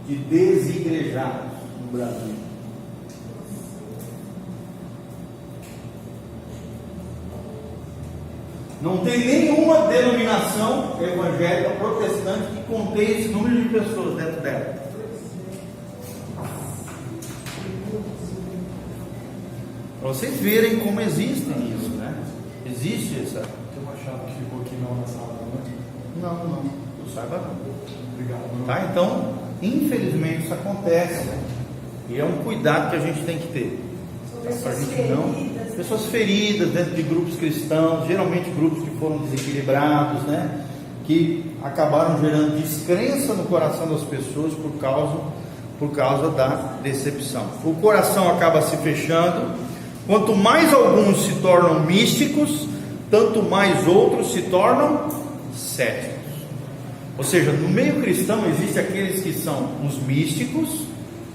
de desigrejados no Brasil. Não tem nenhuma denominação evangélica protestante que contém esse número de pessoas dentro dela. Para vocês verem como existem isso, né? Existe essa. Tem uma chave que ficou aqui não nessa aula, né? Não, eu saiba não. Obrigado. Tá? Então, infelizmente isso acontece, né? E é um cuidado que a gente tem que ter. Para a gente não. Pessoas feridas dentro de grupos cristãos, geralmente grupos que foram desequilibrados, né? Que acabaram gerando descrença no coração das pessoas por causa da decepção. O coração acaba se fechando. Quanto mais alguns se tornam místicos, tanto mais outros se tornam céticos. Ou seja, no meio cristão existem aqueles que são os místicos,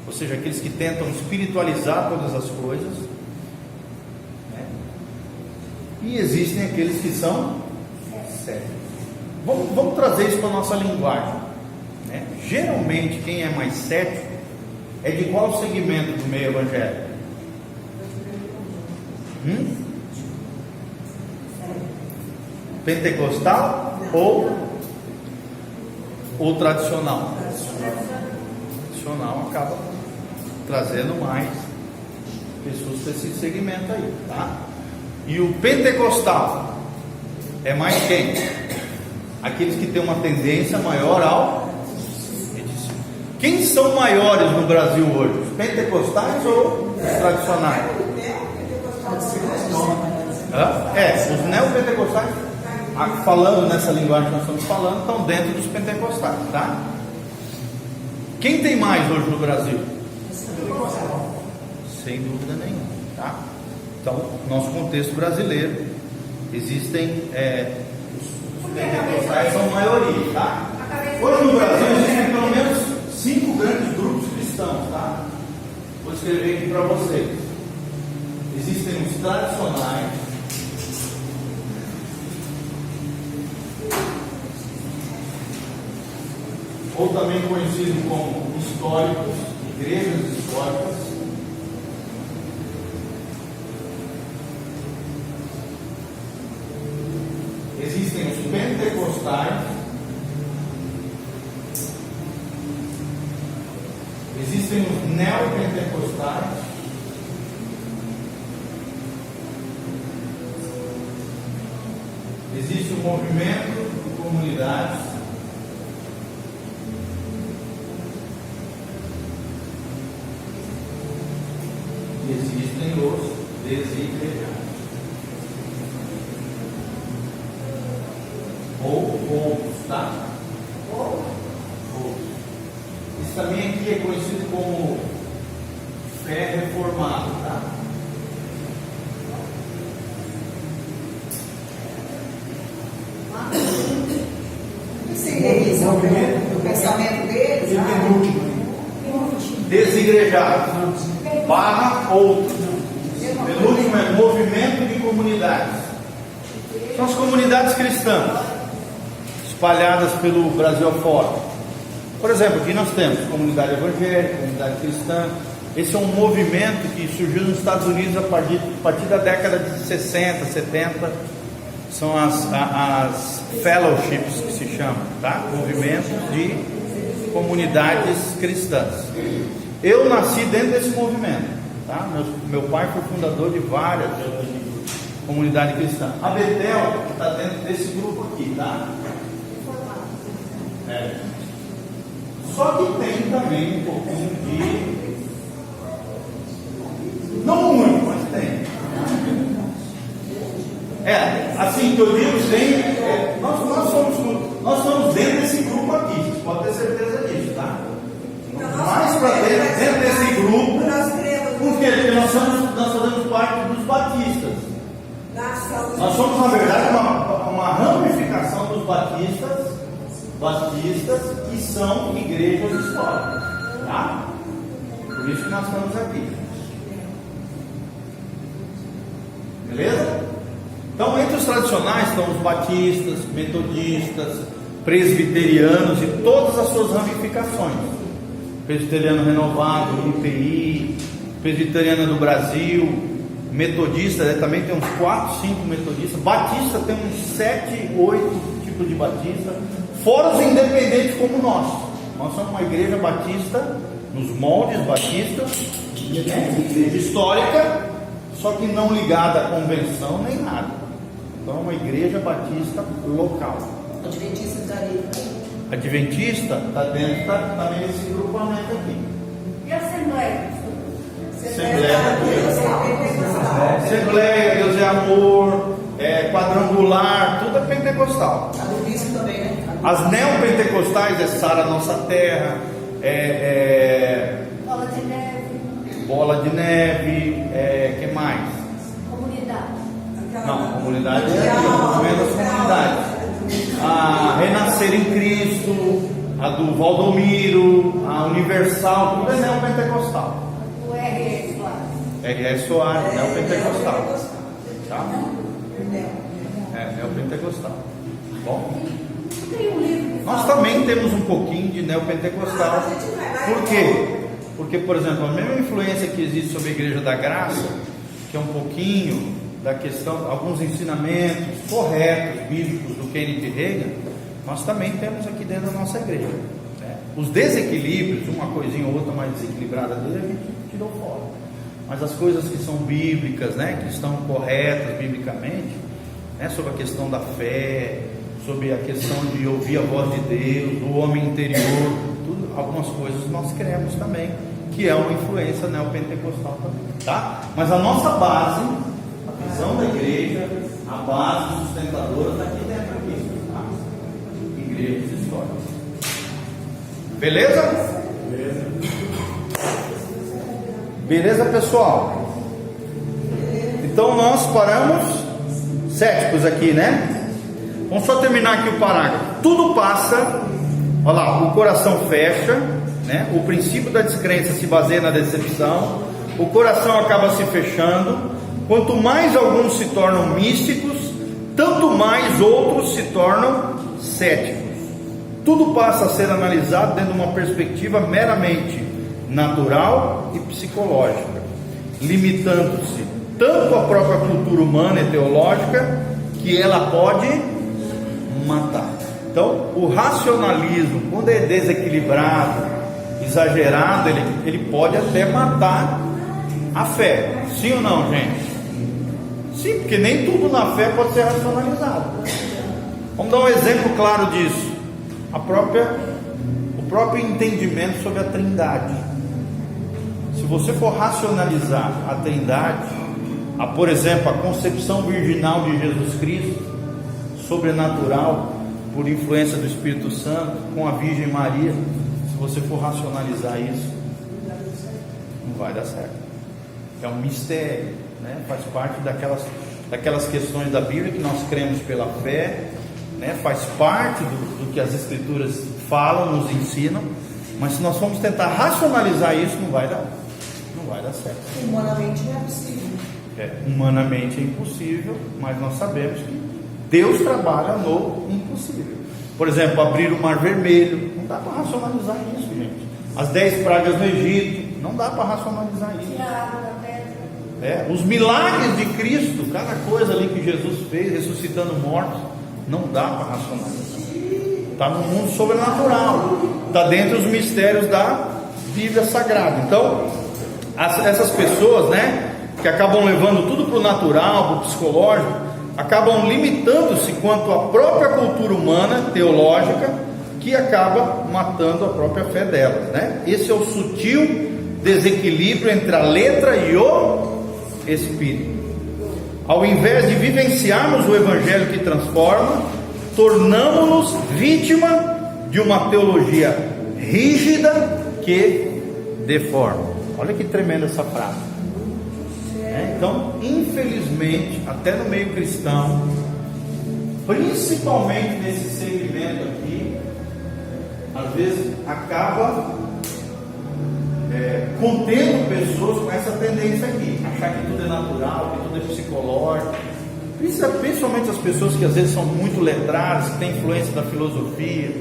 ou seja, aqueles que tentam espiritualizar todas as coisas, né? E existem aqueles que são céticos. Vamos trazer isso para a nossa linguagem, né? Geralmente quem é mais cético é de qual segmento do meio evangélico? Pentecostal ou tradicional? Tradicional acaba trazendo mais pessoas para esse segmento aí, tá? E o pentecostal é mais quem? Aqueles que têm uma tendência maior ao edicídio. Quem são maiores no Brasil hoje? Os pentecostais ou os tradicionais? Os neopentecostais, falando nessa linguagem que nós estamos falando, estão dentro dos pentecostais, tá? Quem tem mais hoje no Brasil? Sem dúvida nenhuma, tá? Então, nosso contexto brasileiro, existem os pentecostais são maioria, tá? Hoje no Brasil existem pelo menos 5 grandes grupos cristãos, tá? Vou escrever aqui para vocês. Existem os tradicionais, ou também conhecidos como históricos, igrejas históricas. Existem os pentecostais, existem os neopentecostais, existe o movimento de comunidades, e existem os desigrejados, ou outros, tá? Outros. Isso também aqui é conhecido como fé reformada, tá? O que seria isso? O pensamento deles? Desigrejados, barra outros. Penúltimo é movimento de comunidades. São as comunidades cristãs espalhadas pelo Brasil afora. Por exemplo, aqui nós temos comunidade evangélica, comunidade cristã. Esse é um movimento que surgiu nos Estados Unidos a partir da década de 60, 70. São as fellowships que se chamam, tá? Movimentos de comunidades cristãs. Eu nasci dentro desse movimento, tá? Meu pai foi fundador de várias comunidades cristãs. A Betel está dentro desse grupo aqui, tá? Só que tem também um pouquinho de... Não muito, mas tem. Assim que eu digo, tem. Nós somos dentro desse grupo aqui, vocês podem ter certeza disso, tá? Mais para dentro desse grupo, porque nós fazemos parte dos batistas. Nós somos, na verdade, uma ramificação dos batistas que são igrejas históricas, tá? Por isso que nós estamos aqui. Beleza? Então, entre os tradicionais estão os batistas, metodistas, presbiterianos e todas as suas ramificações. Presbiteriano Renovado, IPI, Presbiteriana do Brasil, Metodista, também tem uns 4, 5 metodistas. Batista tem uns 7, 8 tipos de batista, fora os independentes como nós. Nós somos uma igreja batista, nos moldes batistas, né? Igreja histórica, só que não ligada à convenção nem nada. Então é uma igreja batista local. Adventista está ali. Adventista está dentro, tá nesse grupamento aqui. E a Assembleia? Assembleia, Deus é amor, quadrangular, tudo é pentecostal. A do bispo também, né? As neopentecostais é Sara Nossa Terra, Bola de Neve. Bola de Neve, que mais? Comunidade. Não, comunidade é menos comunidade. A Renascer em Cristo, a do Valdomiro, a Universal, tudo é neopentecostal. O RS lá. RS Soares, neopentecostal. Tá? Neopentecostal. Bom, Tem um livro que nós fala- também temos um pouquinho de neopentecostal. Por quê? Porque, por exemplo, a mesma influência que existe sobre a Igreja da Graça, que é um pouquinho da questão, alguns ensinamentos corretos, bíblicos do Kenneth Reagan, nós também temos aqui dentro da nossa igreja, né? Os desequilíbrios, uma coisinha ou outra mais desequilibrada dele, a gente tirou fora. Mas as coisas que são bíblicas, né, que estão corretas biblicamente, né, sobre a questão da fé, sobre a questão de ouvir a voz de Deus, do homem interior, tudo, algumas coisas nós cremos também, que é uma influência neopentecostal também, tá? Mas a nossa base, a visão da igreja, a base sustentadora está aqui dentro aqui, tá? Igrejas históricas. Beleza? Beleza, pessoal? Então nós paramos céticos aqui, né? Vamos só terminar aqui o parágrafo. Tudo passa, olha lá, o coração fecha, né? O princípio da descrença se baseia na decepção, o coração acaba se fechando. Quanto mais alguns se tornam místicos, tanto mais outros se tornam céticos. Tudo passa a ser analisado dentro de uma perspectiva meramente natural e psicológica, limitando-se tanto à própria cultura humana e teológica, que ela pode matar. Então, o racionalismo, quando é desequilibrado, exagerado, ele pode até matar a fé. Sim ou não, gente? Sim, porque nem tudo na fé pode ser racionalizado. Vamos dar um exemplo claro disso. O próprio entendimento sobre a Trindade. Se você for racionalizar a Trindade, por exemplo, a concepção virginal de Jesus Cristo, sobrenatural, por influência do Espírito Santo, com a Virgem Maria, se você for racionalizar isso, não vai dar certo. É um mistério, né? Faz parte daquelas questões da Bíblia que nós cremos pela fé, né? Faz parte do que as Escrituras falam, nos ensinam, mas se nós formos tentar racionalizar isso, não vai dar certo. Humanamente não é possível. Humanamente é impossível, mas nós sabemos que Deus trabalha no impossível. Por exemplo, abrir o Mar Vermelho, não dá para racionalizar isso, gente. As 10 pragas no Egito, não dá para racionalizar isso. Tira a água da pedra. Os milagres de Cristo, cada coisa ali que Jesus fez, ressuscitando mortos, não dá para racionalizar. Está no mundo sobrenatural, está dentro dos mistérios da Bíblia Sagrada. Então, essas pessoas, né, que acabam levando tudo para o natural, para o psicológico, acabam limitando-se quanto à própria cultura humana, teológica, que acaba matando a própria fé delas, né? Esse é o sutil desequilíbrio entre a letra e o espírito. Ao invés de vivenciarmos o evangelho que transforma, tornamos-nos vítima de uma teologia rígida que deforma. Olha que tremenda essa frase. Então, infelizmente, até no meio cristão, principalmente nesse segmento aqui, às vezes acaba contendo pessoas com essa tendência aqui, achar que tudo é natural, que tudo é psicológico, principalmente as pessoas que às vezes são muito letradas, que têm influência da filosofia,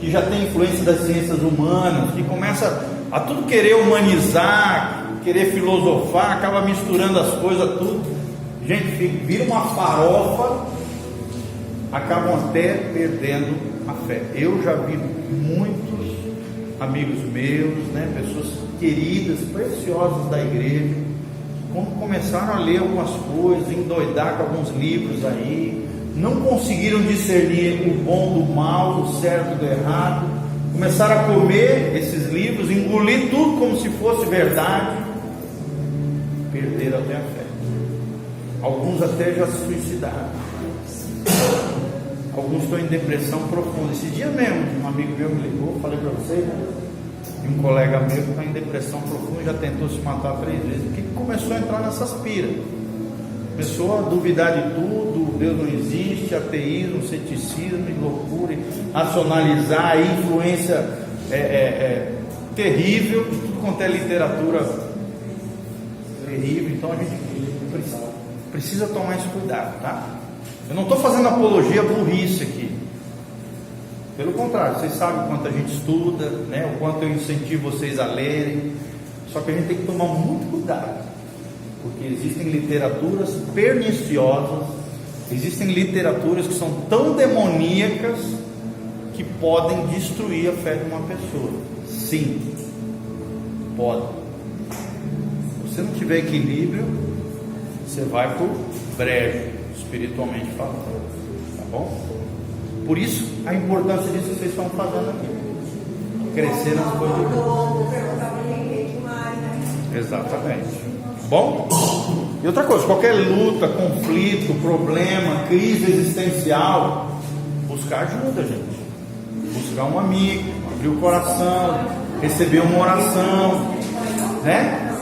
que já tem influência das ciências humanas, que começa a tudo querer humanizar, querer filosofar, acaba misturando as coisas tudo. Gente, vira uma farofa, acabam até perdendo a fé. Eu já vi muitos amigos meus, né, pessoas queridas, preciosas da igreja, quando começaram a ler algumas coisas, endoidar com alguns livros aí, não conseguiram discernir o bom do mal, o certo do errado, começaram a comer esses livros, engolir tudo como se fosse verdade, perderam até a fé. Alguns até já se suicidaram, alguns estão em depressão profunda. Esse dia mesmo, um amigo meu me ligou, falei para vocês, e um colega meu que está em depressão profunda, já tentou se matar 3 vezes, porque começou a entrar nessas piras, começou a duvidar de tudo, Deus não existe, ateísmo, ceticismo e loucura, racionalizar, a influência terrível, tudo quanto é literatura terrível. Então a gente precisa tomar esse cuidado, tá? Eu não estou fazendo apologia à burrice aqui, pelo contrário, vocês sabem o quanto a gente estuda, né? O quanto eu incentivo vocês a lerem, só que a gente tem que tomar muito cuidado, porque existem literaturas perniciosas, existem literaturas que são tão demoníacas que podem destruir a fé de uma pessoa. Sim, podem. Se você não tiver equilíbrio, você vai por breve, espiritualmente falando, tá bom? Por isso, a importância disso que vocês estão fazendo aqui, crescer nas coisas de Deus. Exatamente. Bom? E outra coisa, qualquer luta, conflito, problema, crise existencial, buscar ajuda, gente. Buscar um amigo, abrir o coração, receber uma oração, né?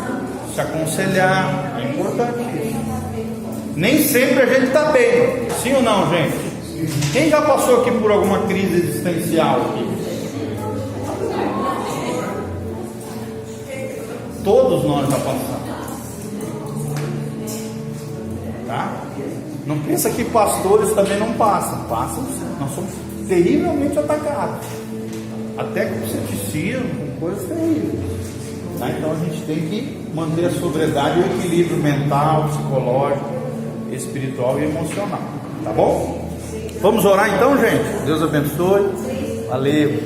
Se aconselhar, é importante isso. Nem sempre a gente está bem, sim ou não, gente? Quem já passou aqui por alguma crise existencial aqui? Todos nós já passamos, tá? Não pensa que pastores também não passam. Passam sim. Nós somos terrivelmente atacados, até com ceticismo, com coisas terríveis, tá? Então a gente tem que manter a sobriedade e o equilíbrio mental, psicológico, espiritual e emocional, tá bom? Vamos orar então, gente? Deus abençoe. Valeu.